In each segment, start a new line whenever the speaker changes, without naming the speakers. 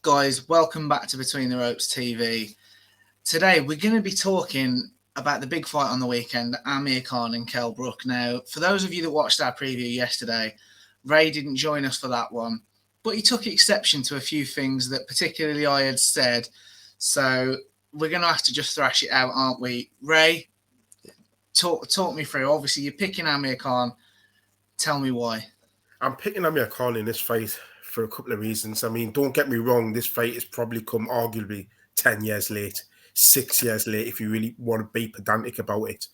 Guys, welcome back to Between the Ropes TV. Today we're going to be talking about the big fight on the weekend, Amir Khan and Kell Brook. Now, for those of you that watched our preview yesterday, Ray didn't join us for that one, but he took exception to a few things that particularly I had said. So we're going to have to just thrash it out, aren't we? Ray, talk me through. Obviously, you're picking Amir Khan. Tell me why.
I'm picking Amir Khan in this fight for a couple of reasons. I mean, don't get me wrong, this fight has probably come arguably 10 years late, 6 years late, if you really want to be pedantic about it.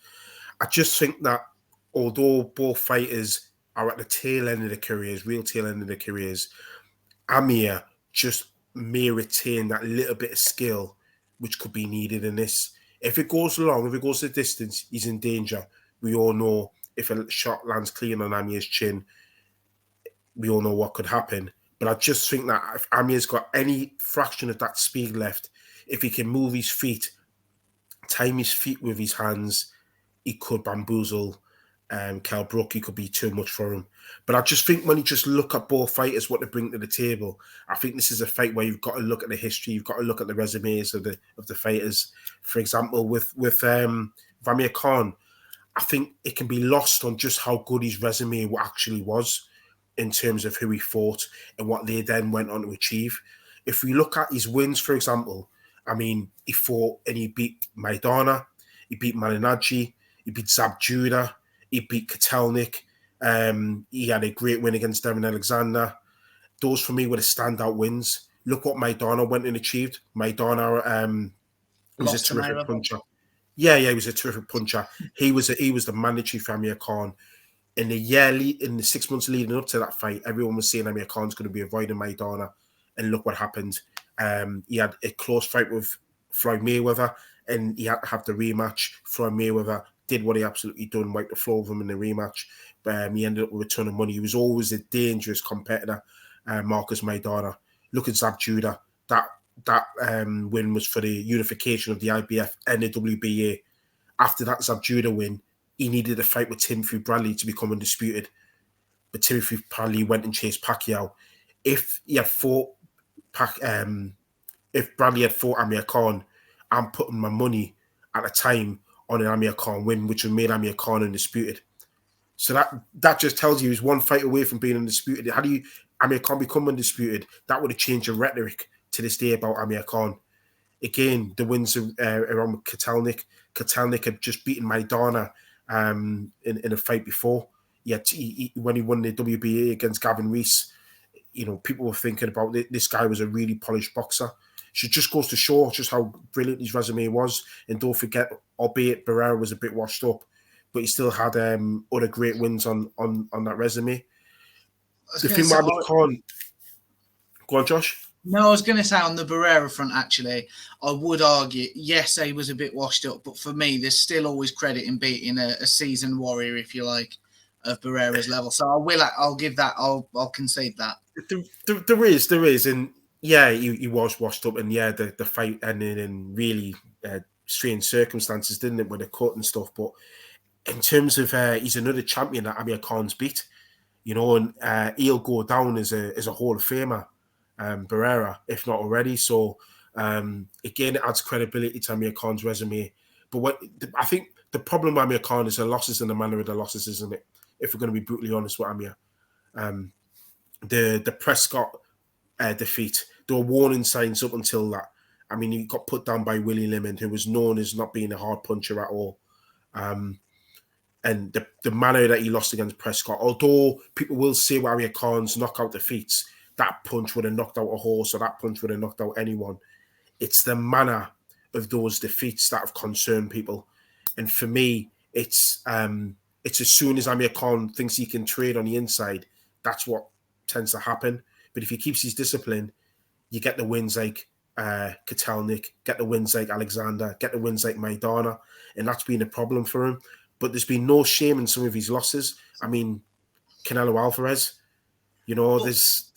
I just think that although both fighters are at the tail end of their careers, real tail end of their careers, Amir just may retain that little bit of skill which could be needed in this. If it goes long, if it goes the distance, he's in danger. We all know if a shot lands clean on Amir's chin, we all know what could happen. But I just think that if Amir's got any fraction of that speed left, if he can move his feet, time his feet with his hands, he could bamboozle Kell Brook. He could be too much for him. But I just think when you just look at both fighters, what they bring to the table, I think this is a fight where you've got to look at the history, you've got to look at the resumes of the fighters. For example, with Amir Khan, I think it can be lost on just how good his resume actually was in terms of who he fought and what they then went on to achieve. If we look at his wins, for example, I mean, he fought and he beat Maidana, he beat Malinaji, he beat Zab Judah, he beat Kotelnik, he had a great win against Devin Alexander. Those, for me, were the standout wins. Look what Maidana went and achieved. Maidana was a terrific puncher. Yeah, he was a terrific puncher. He was the mandatory for Amir Khan. In the 6 months leading up to that fight, everyone was saying Amir Khan's going to be avoiding Maidana, and look what happened. He had a close fight with Floyd Mayweather, and he had to have the rematch. Floyd Mayweather did what he absolutely done, wiped the floor with him in the rematch. He ended up with a ton of money. He was always a dangerous competitor, Marcus Maidana. Look at Zab Judah. That win was for the unification of the IBF and the WBA. After that Zab Judah win, he needed a fight with Timothy Bradley to become undisputed. But Timothy Bradley went and chased Pacquiao. If Bradley had fought Amir Khan, I'm putting my money at a time on an Amir Khan win, which would made Amir Khan undisputed. So that just tells you he's one fight away from being undisputed. How do Amir Khan become undisputed? That would have changed the rhetoric to this day about Amir Khan. Again, the wins around with Kotelnik. Kotelnik had just beaten Maidana in a fight before. When he won the WBA against Gavin Rees, people were thinking about this guy was a really polished boxer. So it just goes to show just how brilliant his resume was. And don't forget, albeit Barrera was a bit washed up, but he still had other great wins on that resume. The thing about Amir Khan, go on, Josh.
No, I was going to say on the Barrera front, actually, I would argue, yes, he was a bit washed up, but for me, there's still always credit in beating a seasoned warrior, if you like, of Barrera's level. So I'll give that, I'll concede that.
There is, and yeah, he was washed up, and yeah, the fight ended in really strange circumstances, didn't it, with the cut and stuff. But in terms of he's another champion that Amir Khan's beat, and he'll go down as a Hall of Famer. Barrera, if not already. So again, it adds credibility to Amir Khan's resume. But I think the problem with Amir Khan is the losses and the manner of the losses, isn't it? If we're going to be brutally honest with Amir, the Prescott defeat, there were warning signs up until that. I mean, he got put down by Willie Lemon, who was known as not being a hard puncher at all. And the manner that he lost against Prescott, although people will say with Amir Khan's knockout defeats, that punch would have knocked out a horse or that punch would have knocked out anyone. It's the manner of those defeats that have concerned people. And for me, it's as soon as Amir Khan thinks he can trade on the inside, that's what tends to happen. But if he keeps his discipline, you get the wins like Kotelnik, get the wins like Alexander, get the wins like Maidana, and that's been a problem for him. But there's been no shame in some of his losses. I mean, Canelo Alvarez, there's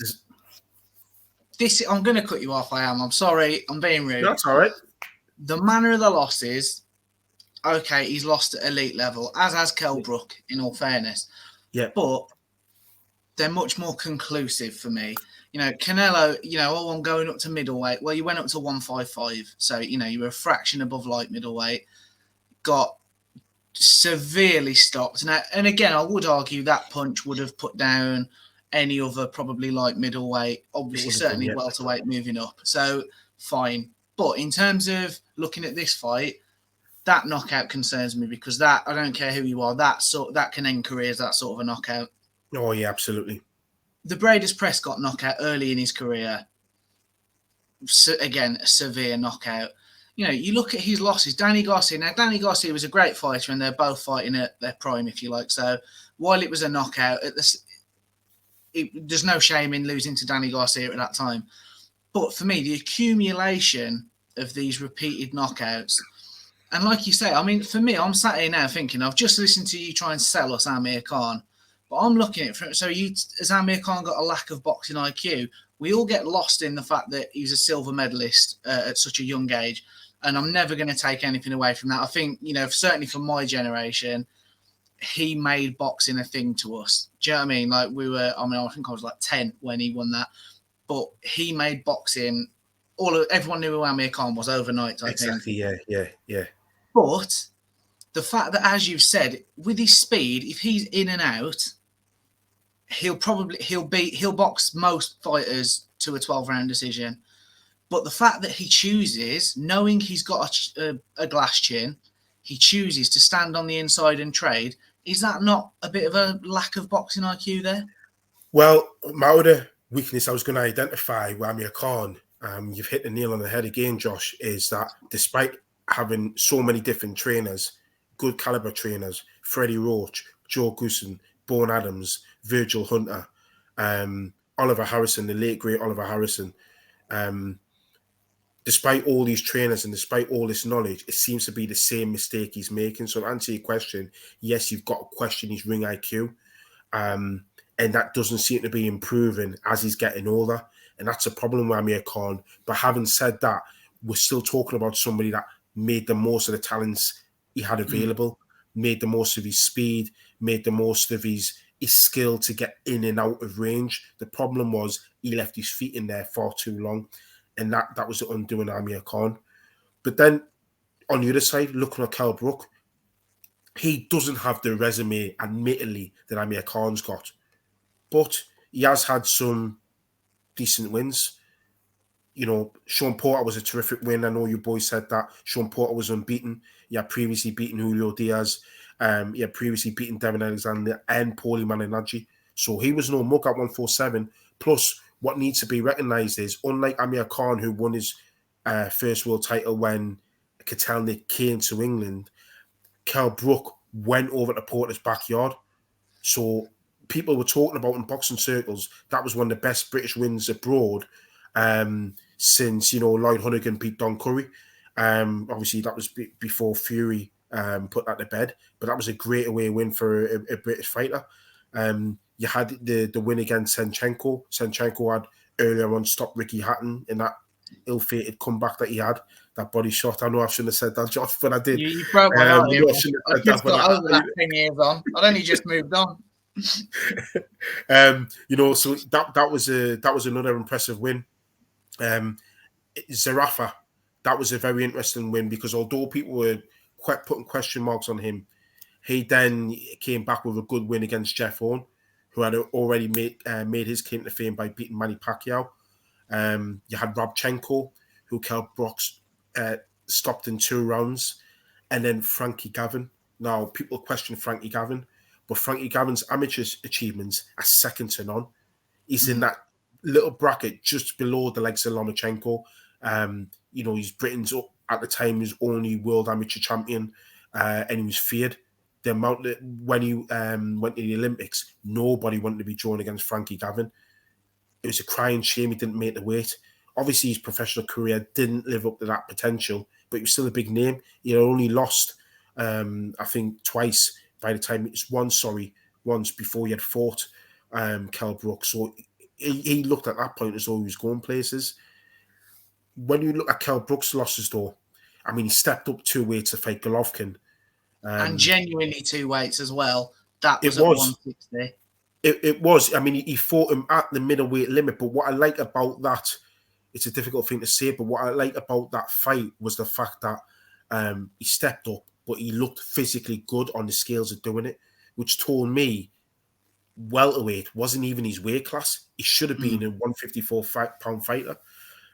This, I'm going to cut you off. I'm sorry. I'm being rude.
That's all right.
The manner of the losses, okay, he's lost at elite level, as has Kell Brook, in all fairness.
Yeah.
But they're much more conclusive for me. Canelo, oh, I'm going up to middleweight. Well, you went up to 155. So, you were a fraction above light middleweight. Got severely stopped. Now, and again, I would argue that punch would have put down any other probably light middleweight, obviously, certainly welterweight moving up. So, fine. But in terms of looking at this fight, that knockout concerns me because that, I don't care who you are, that can end careers, that sort of a knockout.
Oh, yeah, absolutely.
The Bradis Prescott knockout early in his career, again, a severe knockout. You look at his losses, Danny Garcia. Now, Danny Garcia was a great fighter and they're both fighting at their prime, if you like. So while it was a knockout, there's no shame in losing to Danny Garcia at that time. But for me, the accumulation of these repeated knockouts, and like you say, I mean, for me, I'm sat here now thinking, I've just listened to you try and sell us Amir Khan, but I'm looking at it. So has Amir Khan got a lack of boxing IQ? We all get lost in the fact that he's a silver medalist at such a young age. And I'm never going to take anything away from that. I think, certainly for my generation, he made boxing a thing to us. Do you know what I mean? Like I think I was like 10 when he won that. But he made boxing, everyone knew who Amir Khan was overnight, I think.
Exactly, yeah.
But the fact that, as you've said, with his speed, if he's in and out, he'll box most fighters to a 12-round decision. But the fact that he chooses, knowing he's got a glass chin, he chooses to stand on the inside and trade. Is that not a bit of a lack of boxing IQ there?
Well, my other weakness I was going to identify with Amir Khan, you've hit the nail on the head again, Josh, is that despite having so many different trainers, good caliber trainers, Freddie Roach, Joe Goosen, Bourne Adams, Virgil Hunter, Oliver Harrison, the late great Oliver Harrison, despite all these trainers and despite all this knowledge, it seems to be the same mistake he's making. So to answer your question, yes, you've got to question his ring IQ. And that doesn't seem to be improving as he's getting older. And that's a problem with Amir Khan. But having said that, we're still talking about somebody that made the most of the talents he had available, made the most of his speed, made the most of his skill to get in and out of range. The problem was he left his feet in there far too long. And that was the undoing of Amir Khan. But then on the other side, looking at Kell Brook, he doesn't have the resume, admittedly, that Amir Khan's got. But he has had some decent wins. Sean Porter was a terrific win. I know you boys said that. Sean Porter was unbeaten. He had previously beaten Julio Diaz. He had previously beaten Devin Alexander and Paulie Malignaggi. So he was no mug at 147. Plus, what needs to be recognised is, unlike Amir Khan, who won his first world title when Kotelnik came to England, Kell Brook went over to Porter's backyard. So people were talking about in boxing circles, that was one of the best British wins abroad since, Lloyd Honeyghan beat Don Curry. Obviously, that was before Fury put that to bed, but that was a great away win for a British fighter. You had the win against Senchenko. Senchenko had earlier on stopped Ricky Hatton in that ill-fated comeback that he had, that body shot. I know I shouldn't have said that, Josh, but I did.
You broke my heart. I just got over that 10 years on. I'd only just moved on.
So that was another impressive win. Zerafa, that was a very interesting win because although people were putting question marks on him, he then came back with a good win against Jeff Horn, who had already made his claim to fame by beating Manny Pacquiao. You had Robchenko, who Kell Brook stopped in 2 rounds, and then Frankie Gavin. Now, people question Frankie Gavin, but Frankie Gavin's amateur achievements are second to none. He's in that little bracket just below the likes of Lomachenko. He's Britain's, at the time, his only world amateur champion, and he was feared. The amount that when he went to the Olympics, nobody wanted to be drawn against Frankie Gavin. It was a crying shame he didn't make the weight. Obviously, his professional career didn't live up to that potential, but he was still a big name. He had only lost, I think, twice by the time it was once before he had fought Kell Brook. So he looked at that point as though he was going places. When you look at Kell Brook's losses, though, I mean, he stepped up 2 weights to fight Golovkin.
And genuinely 2 weights as well. That was at 160.
It was. I mean, he fought him at the middleweight limit. But what I like about that, it's a difficult thing to say, but what I like about that fight was the fact that he stepped up, but he looked physically good on the scales of doing it, which told me welterweight wasn't even his weight class. He should have been a 154-pound fighter.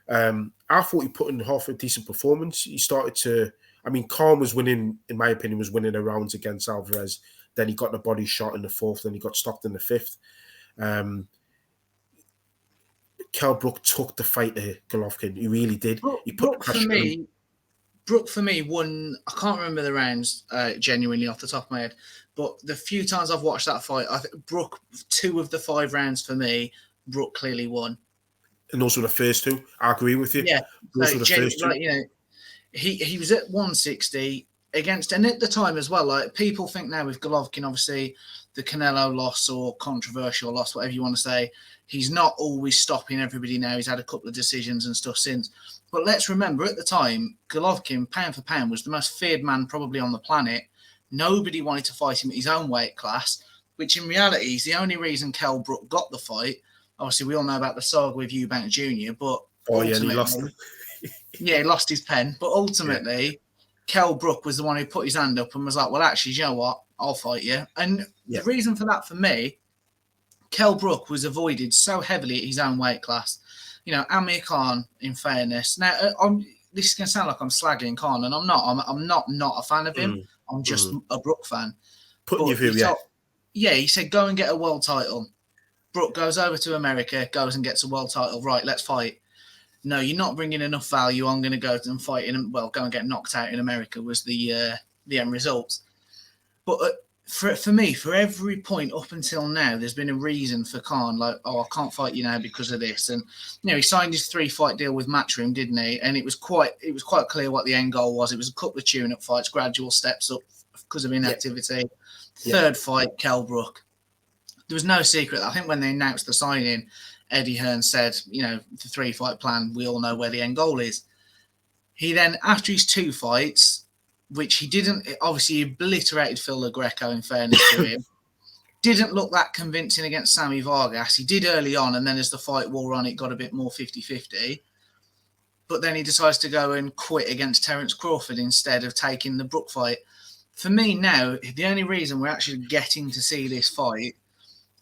I thought he put in half a decent performance. He started to, I mean, Khan was winning, in my opinion, was winning the rounds against Alvarez. Then he got the body shot in the fourth, then he got stopped in the fifth. Kell Brook took the fight to Golovkin. He really did. He put the pressure on him.
Brook for me won. I can't remember the rounds genuinely off the top of my head, but the few times I've watched that fight, I think Brook, 2 of the 5 rounds for me, Brook clearly won.
And those were the first 2. I agree with you.
Yeah,
those were the first 2.
Like, you know, he was at 160 against, and at the time as well, like people think now with Golovkin, obviously the Canelo loss or controversial loss, whatever you want to say, he's not always stopping everybody now. He's had a couple of decisions and stuff since. But let's remember, at the time, Golovkin, pound for pound, was the most feared man probably on the planet. Nobody wanted to fight him at his own weight class, which in reality is the only reason Kell Brook got the fight. Obviously, we all know about the saga with Eubank Jr., but
yeah, he lost.
Yeah, he lost his pen. But ultimately, Kell Brook was the one who put his hand up and was like, well, actually, you know what? I'll fight you. And the reason for that, for me, Kell Brook was avoided so heavily at his own weight class. You know, Amir Khan, in fairness. Now, this is going to sound like I'm slagging Khan, and I'm not. I'm not a fan of him. I'm just a Brook fan.
Putting you through, yeah.
Yeah, he said, go and get a world title. Brook goes over to America, goes and gets a world title. Right, let's fight. No, you're not bringing enough value. I'm going to go and fight go and get knocked out in America was the end result. But for me, for every point up until now, there's been a reason for Khan, like, oh, I can't fight you now because of this. And, you know, he signed his 3-fight deal with Matchroom, didn't he? And it was quite clear what the end goal was. It was a couple of tune-up fights, gradual steps up because of inactivity. Third fight, Kell Brook. There was no secret. I think when they announced the signing, Eddie Hearn said, you know, the 3-fight plan, we all know where the end goal is. He then, after his 2 fights, which he didn't, obviously he obliterated Phil LaGreco, in fairness to him, didn't look that convincing against Sammy Vargas. He did early on, and then as the fight wore on, it got a bit more 50-50. But then he decides to go and quit against Terence Crawford instead of taking the Brook fight. For me now, the only reason we're actually getting to see this fight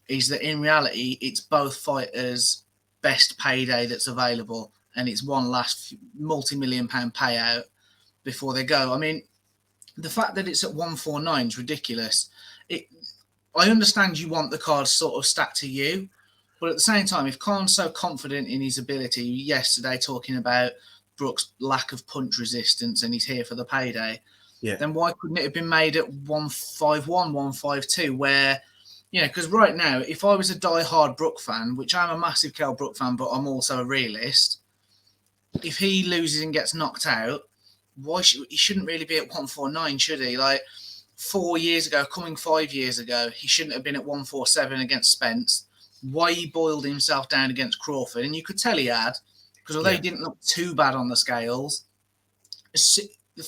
is that in reality, it's both fighters' best payday that's available, and it's one last multi-million-pound payout before they go. I mean, the fact that it's at 149 is ridiculous. I understand you want the cards sort of stacked to you, but at the same time, if Khan's so confident in his ability, yesterday talking about Brook's lack of punch resistance and he's here for the payday, then why couldn't it have been made at 151, 152, where, you know, because right now, if I was a die-hard Brook fan, which I'm a massive Kell Brook fan, but I'm also a realist, if he loses and gets knocked out, he shouldn't really be at 149, should he? Like 4 years ago, coming 5 years ago, he shouldn't have been at 147 against Spence. Why he boiled himself down against Crawford, and you could tell he had, because although he didn't look too bad on the scales,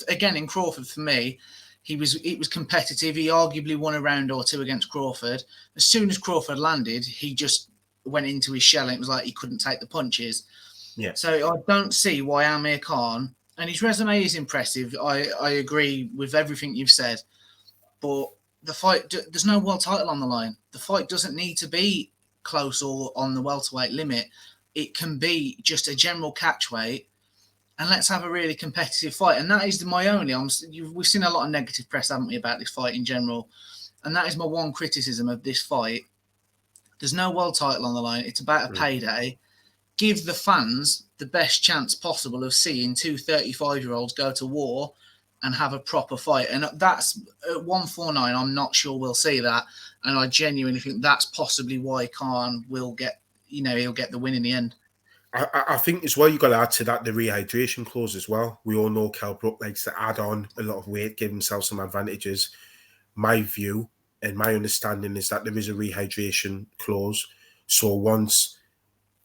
again in Crawford for me, it was competitive. He arguably won a round or 2 against Crawford. As soon as Crawford landed, he just went into his shell, and it was like he couldn't take the punches. Yeah. So I don't see why Amir Khan, and his resume is impressive. I agree with everything you've said, but the fight, there's no world title on the line. The fight doesn't need to be close or on the welterweight limit. It can be just a general catchweight, and let's have a really competitive fight. And that is my only. We've seen a lot of negative press, haven't we, about this fight in general, and that is my one criticism of this fight. There's no world title on the line. It's about a payday. Give the fans the best chance possible of seeing 2 35-year-olds go to war and have a proper fight. And that's at 149. I'm not sure we'll see that. And I genuinely think that's possibly why Khan will get, he'll get the win in the end.
I think as well, you've got to add to that the rehydration clause as well. We all know Kell Brook likes to add on a lot of weight, give himself some advantages. My view and my understanding is that there is a rehydration clause. So once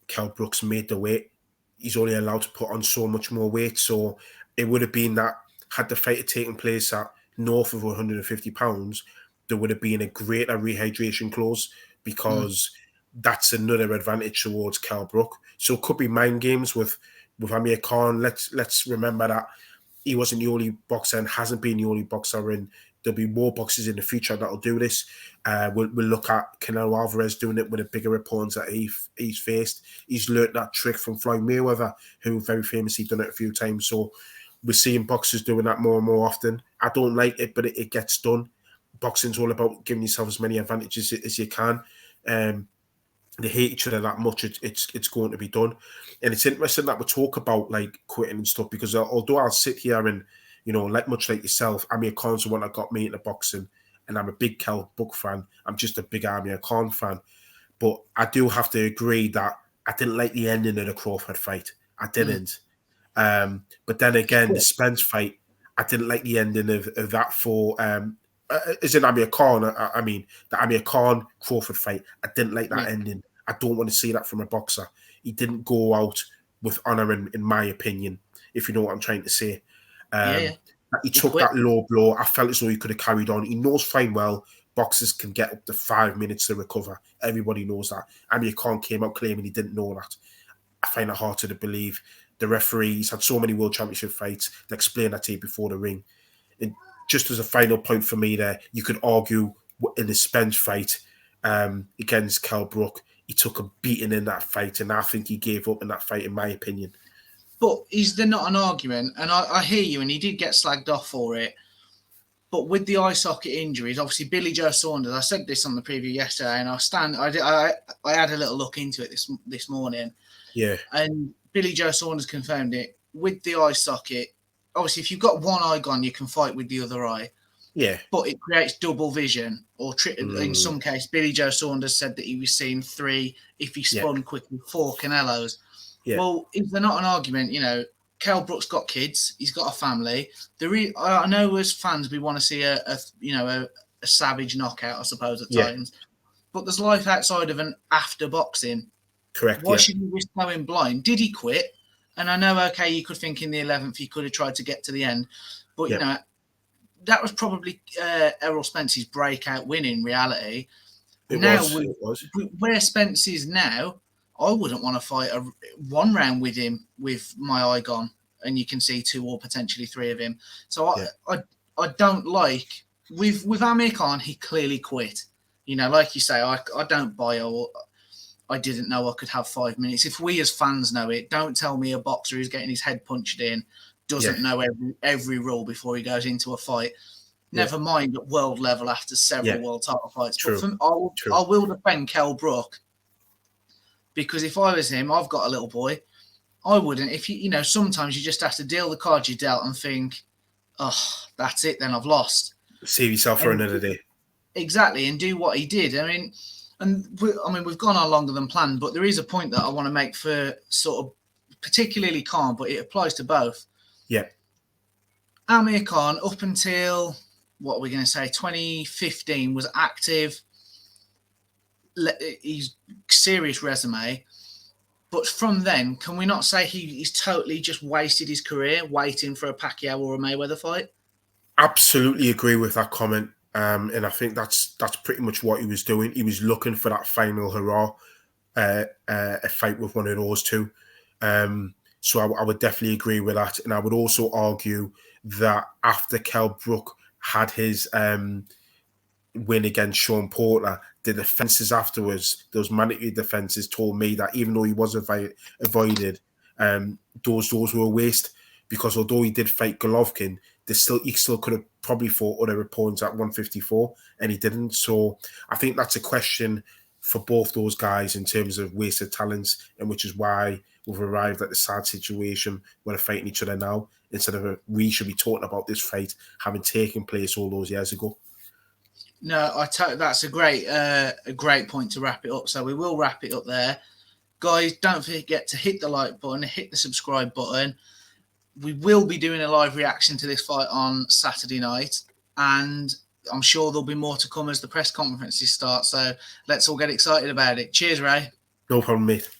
Kell Brook's made the weight, he's only allowed to put on so much more weight. So it would have been that had the fight taken place at north of 150 pounds, there would have been a greater rehydration clause because that's another advantage towards Kell Brook. So it could be mind games with Amir Khan. Let's remember that he wasn't the only boxer and hasn't been the only boxer, and there'll be more boxers in the future that'll do this. We'll look at Canelo Alvarez doing it with a bigger opponent that he's faced. He's learnt that trick from Floyd Mayweather, who very famously done it a few times. So we're seeing boxers doing that more and more often. I don't like it, but it gets done. Boxing's all about giving yourself as many advantages as you can. They hate each other that much, it's going to be done. And it's interesting that we talk about like quitting and stuff, because although I'll sit here and, like much like yourself, Amir Khan's the one that got me into boxing, and I'm a big Kell Brook fan. I'm just a big Amir Khan fan. But I do have to agree that I didn't like the ending of the Crawford fight. I didn't. But then again, the Spence fight, I didn't like the ending of that for... is it Amir Khan? I mean, the Amir Khan Crawford fight, I didn't like that ending. I don't want to see that from a boxer. He didn't go out with honour, in my opinion, if you know what I'm trying to say. He took that low blow. I felt as though he could have carried on. He knows fine well boxers can get up to 5 minutes to recover. Everybody knows that. Amir Khan came out claiming he didn't know that. I find it hard to believe. The referees had so many World Championship fights. They explained that to you before the ring. And just as a final point for me there, you could argue in the Spence fight against Kell Brook, he took a beating in that fight, and I think he gave up in that fight, in my opinion.
But is there not an argument? And I hear you, and he did get slagged off for it. But with the eye socket injuries, obviously Billy Joe Saunders, I said this on the preview yesterday, and I had a little look into it this morning.
Yeah.
And Billy Joe Saunders confirmed it. With the eye socket, obviously if you've got one eye gone, you can fight with the other eye.
Yeah.
But it creates double vision, or in some case, Billy Joe Saunders said that he was seeing 3, if he spun quickly, 4 Canelos. Yeah. Well, is there not an argument, Kell Brook's got kids, he's got a family. I know as fans we want to see a savage knockout, I suppose, at times. But there's life outside of an after boxing.
Correct.
Why should we risk going blind? Did he quit? And I know, okay, you could think in the 11th he could have tried to get to the end, but that was probably Errol Spence's breakout win in reality.
It was.
Where Spence is now, I wouldn't want to fight one round with him with my eye gone, and you can see 2 or potentially 3 of him. So I don't like with Amir Khan. He clearly quit. Like you say, I don't buy or I didn't know I could have 5 minutes. If we as fans know it, don't tell me a boxer who's getting his head punched in doesn't know every rule before he goes into a fight. Never mind at world level after several world title fights.
True.
But I will defend Kell Brook, because if I was him, I've got a little boy. I wouldn't. If sometimes you just have to deal the cards you dealt and think, oh, that's it. Then I've lost.
Save yourself for another day.
Exactly, and do what he did. We've gone on longer than planned, but there is a point that I want to make for sort of particularly Khan, but it applies to both.
Yeah.
Amir Khan, up until, 2015, was active. He's serious resume. But from then, can we not say he's totally just wasted his career waiting for a Pacquiao or a Mayweather fight?
Absolutely agree with that comment. And I think that's pretty much what he was doing. He was looking for that final hurrah, a fight with one of those two. So I would definitely agree with that. And I would also argue that after Kell Brook had his win against Sean Porter, the defences afterwards, those mandatory defences, told me that even though he was avoided, those were a waste, because although he did fight Golovkin, he still could have probably fought other opponents at 154, and he didn't. So I think that's a question for both those guys in terms of wasted talents, and which is why we've arrived at the sad situation where they're fighting each other now, instead of we should be talking about this fight having taken place all those years ago.
No, that's a great point to wrap it up. So we will wrap it up there. Guys, don't forget to hit the like button, hit the subscribe button. We will be doing a live reaction to this fight on Saturday night, and I'm sure there'll be more to come as the press conferences start. So let's all get excited about it. Cheers, Ray.
No problem, mate.